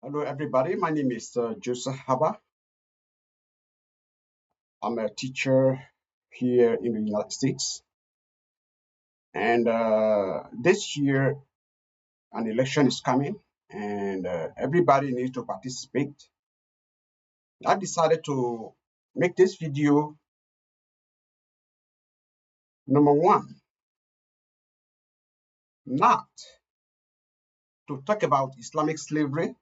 Hello, everybody. My name is Joseph Haba. I'm a teacher here in the United States. And this year, an election is coming, and everybody needs to participate. I decided to make this video. Number one, not to talk about Islamic slavery,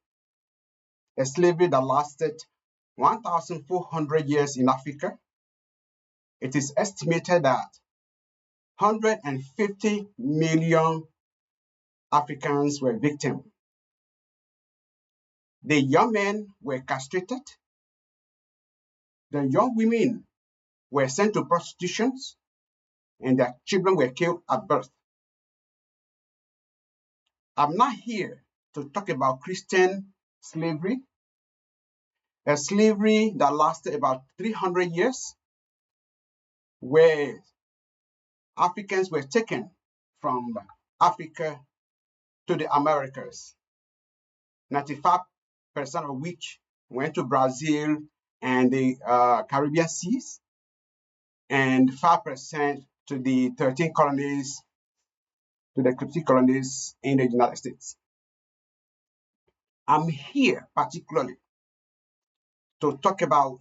a slavery that lasted 1,400 years in Africa. It is estimated that 150 million Africans were victims. The young men were castrated. The young women were sent to prostitution, and their children were killed at birth. I'm not here to talk about Christian slavery, a slavery that lasted about 300 years, where Africans were taken from Africa to the Americas, 95% of which went to Brazil and the Caribbean seas, and 5% to the 13 colonies, to the 13 colonies in the United States. I'm here particularly to talk about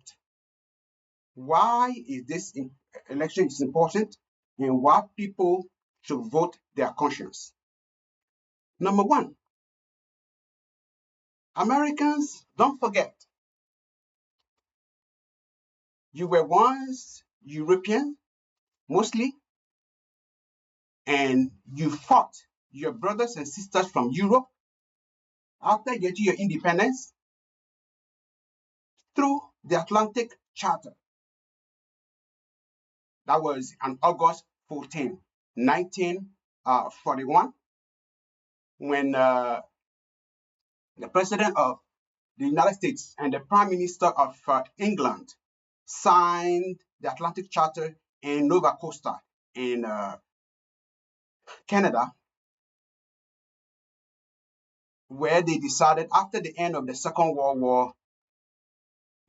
why is this election is important and why people should vote their conscience. Number one, Americans, don't forget, you were once European, mostly, and you fought your brothers and sisters from Europe after getting your independence through the Atlantic Charter. That was on August 14, 1941, when the President of the United States and the Prime Minister of England signed the Atlantic Charter in Nova Scotia in Canada, where they decided after the end of the Second World War,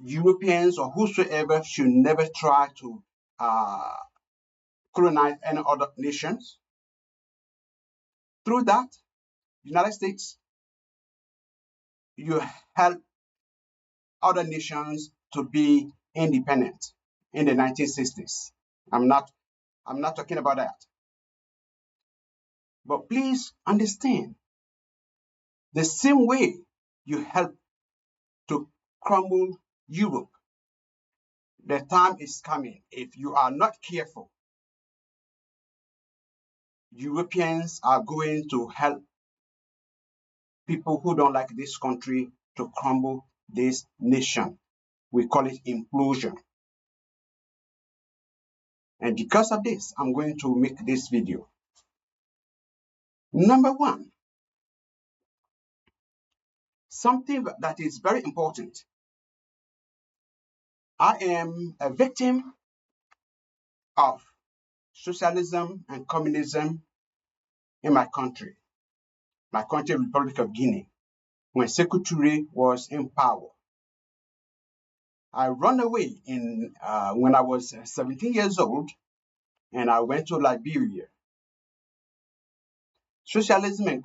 Europeans or whosoever should never try to colonize any other nations. Through that, United States, you help other nations to be independent in the 1960s. I'm not talking about that. But please understand, the same way you help to crumble Europe, the time is coming. If you are not careful, Europeans are going to help people who don't like this country to crumble this nation. We call it implosion. And because of this, I'm going to make this video. Number one, something that is very important. I am a victim of socialism and communism in my country, Republic of Guinea, when Sekou Touré was in power. I ran away when I was 17 years old, and I went to Liberia. Socialism and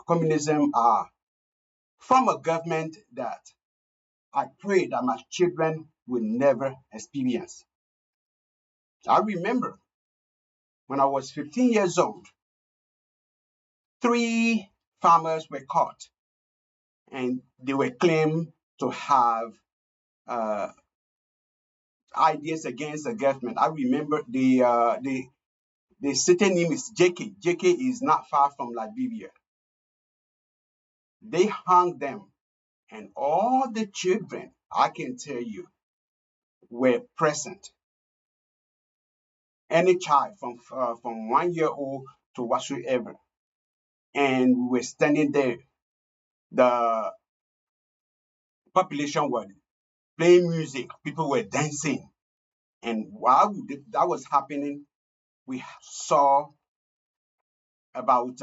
communism are form of government that I pray that my children will never experience. I remember when I was 15 years old, 3 farmers were caught, and they were claimed to have ideas against the government. I remember the city name is JK. JK is not far from Liberia. They hung them, and all the children, I can tell you, were present. Any child from 1 year old to whatsoever, and we were standing there. The population was playing music, people were dancing, and while that was happening, we saw about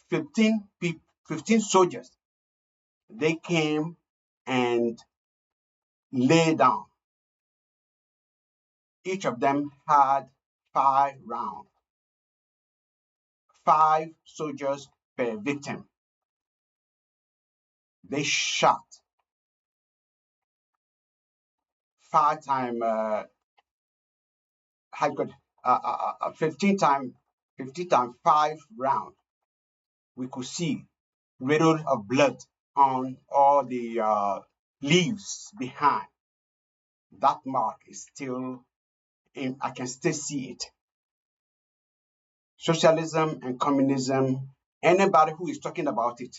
15 soldiers they came and lay down. Each of them had 5 rounds, 5 soldiers per victim. They shot 5 times, 15 times 5 rounds. We could see riddle of blood on all the leaves behind. That mark is still in, I can still see it. Socialism and communism, anybody who is talking about it,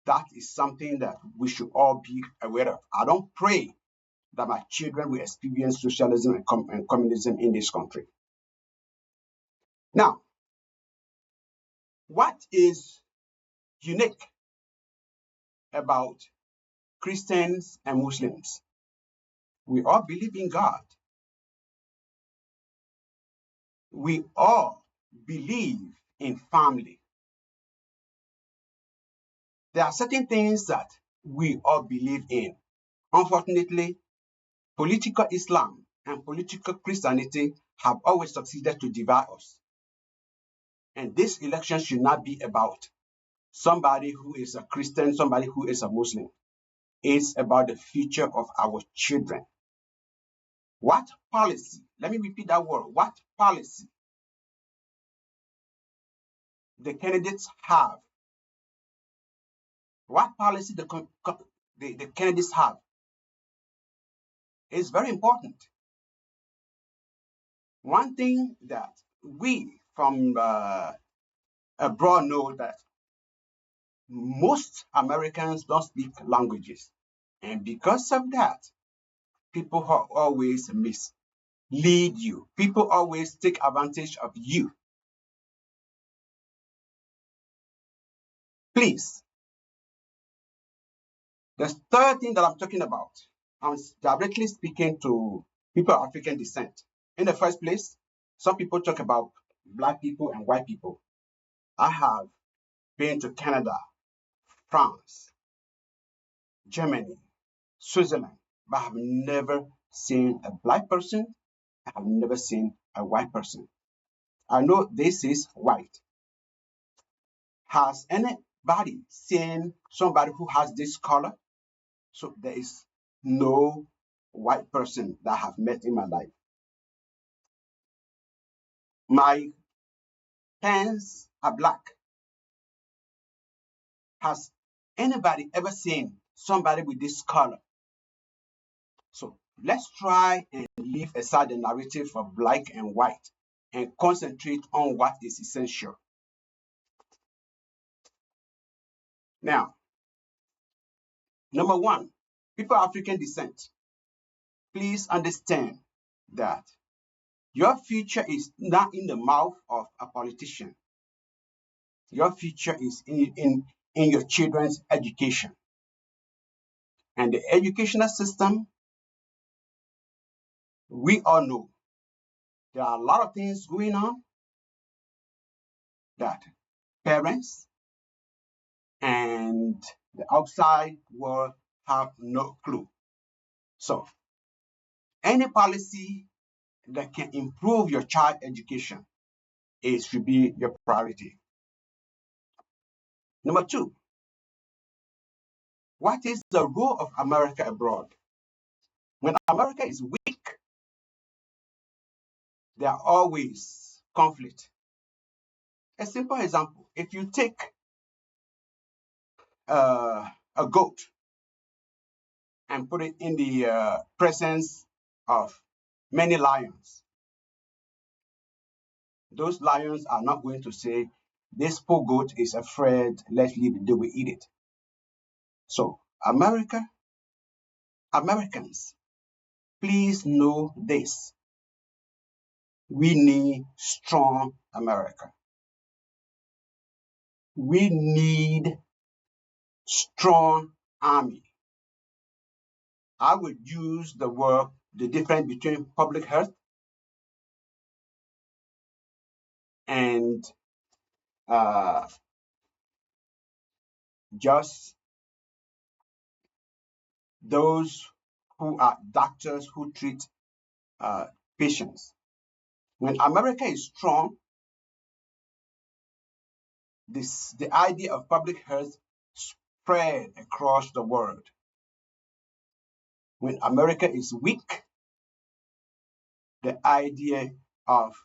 that is something that we should all be aware of. I don't pray that my children will experience socialism and communism in this country. Now, what is unique about Christians and Muslims? We all believe in God. We all believe in family. There are certain things that we all believe in. Unfortunately, political Islam and political Christianity have always succeeded to divide us. And this election should not be about somebody who is a Christian, somebody who is a Muslim. It's about the future of our children. What policy, let me repeat that word, what policy the candidates have, what policy the candidates have is very important. One thing that we from abroad know that most Americans don't speak languages. And because of that, people always mislead you. People always take advantage of you. Please, the third thing that I'm talking about, I'm directly speaking to people of African descent. In the first place, some people talk about Black people and white people. I have been to Canada, France, Germany, Switzerland, but I have never seen a Black person. I have never seen a white person. I know this is white. Has anybody seen somebody who has this color? So there is no white person that I have met in my life. My parents are Black. Has anybody ever seen somebody with this color? So let's try and leave aside the narrative of Black and white and concentrate on what is essential. Now, number one, people of African descent, please understand that your future is not in the mouth of a politician. Your future is in your children's education. And the educational system, we all know there are a lot of things going on that parents and the outside world have no clue. So, any policy that can improve your child education, it should be your priority. Number two, what is the role of America abroad? When America is weak, there are always conflict. A simple example, if you take a goat and put it in the presence of many lions, those lions are not going to say, this poor goat is afraid, let's leave it, they will eat it. So, Americans, please know this. We need strong America. We need strong army. I would use the difference between public health and just those who are doctors who treat patients. When America is strong, the idea of public health spread across the world. When America is weak, the idea of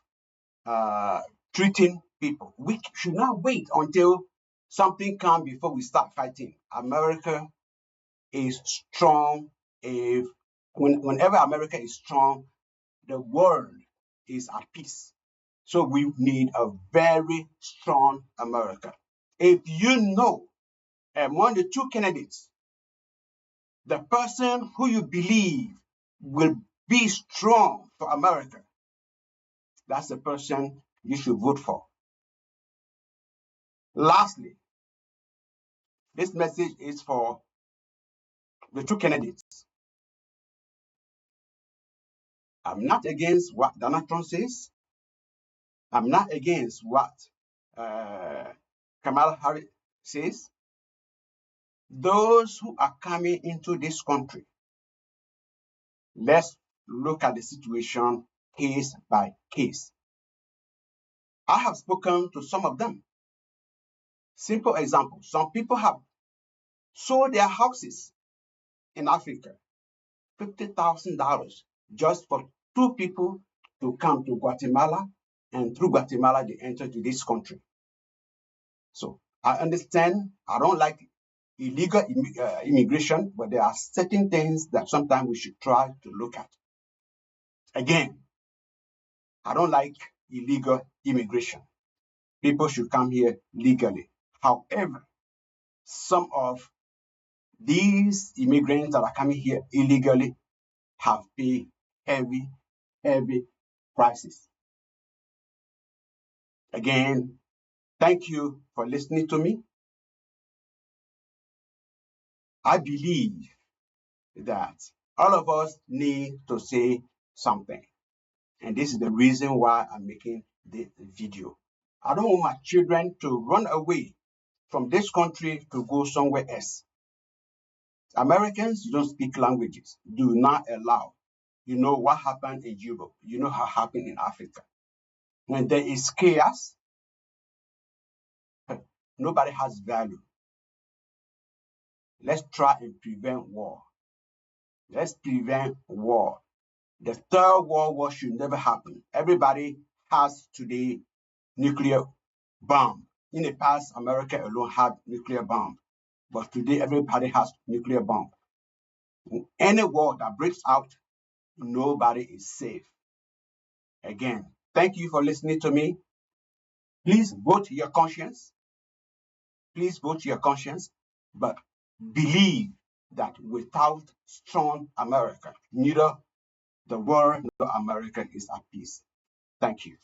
treating people, we should not wait until something comes before we start fighting. America is strong. Whenever America is strong, the world is at peace. So we need a very strong America. If you know among the two candidates, the person who you believe will be strong for America, that's the person you should vote for. Lastly, this message is for the two candidates. I'm not against what Donald Trump says. I'm not against what Kamala Harris says. Those who are coming into this country, let's look at the situation case by case. I have spoken to some of them. Simple example, some people have sold their houses in Africa, $50,000 just for two people to come to Guatemala, and through Guatemala they enter to this country. So I understand, I don't like illegal immigration, but there are certain things that sometimes we should try to look at. Again, I don't like illegal immigration. People should come here legally. However, some of these immigrants that are coming here illegally have paid heavy, heavy prices. Again, thank you for listening to me. I believe that all of us need to say something. And this is the reason why I'm making this video. I don't want my children to run away from this country to go somewhere else. Americans, you don't speak languages. Do not allow. You know what happened in Europe. You know how happened in Africa. When there is chaos, nobody has value. Let's try and prevent war. Let's prevent war. The Third World War should never happen. Everybody has today nuclear bomb. In the past, America alone had nuclear bomb. But today, everybody has nuclear bomb. Any war that breaks out, nobody is safe. Again, thank you for listening to me. Please vote your conscience. Please vote your conscience. But believe that without strong America, neither the world nor America is at peace. Thank you.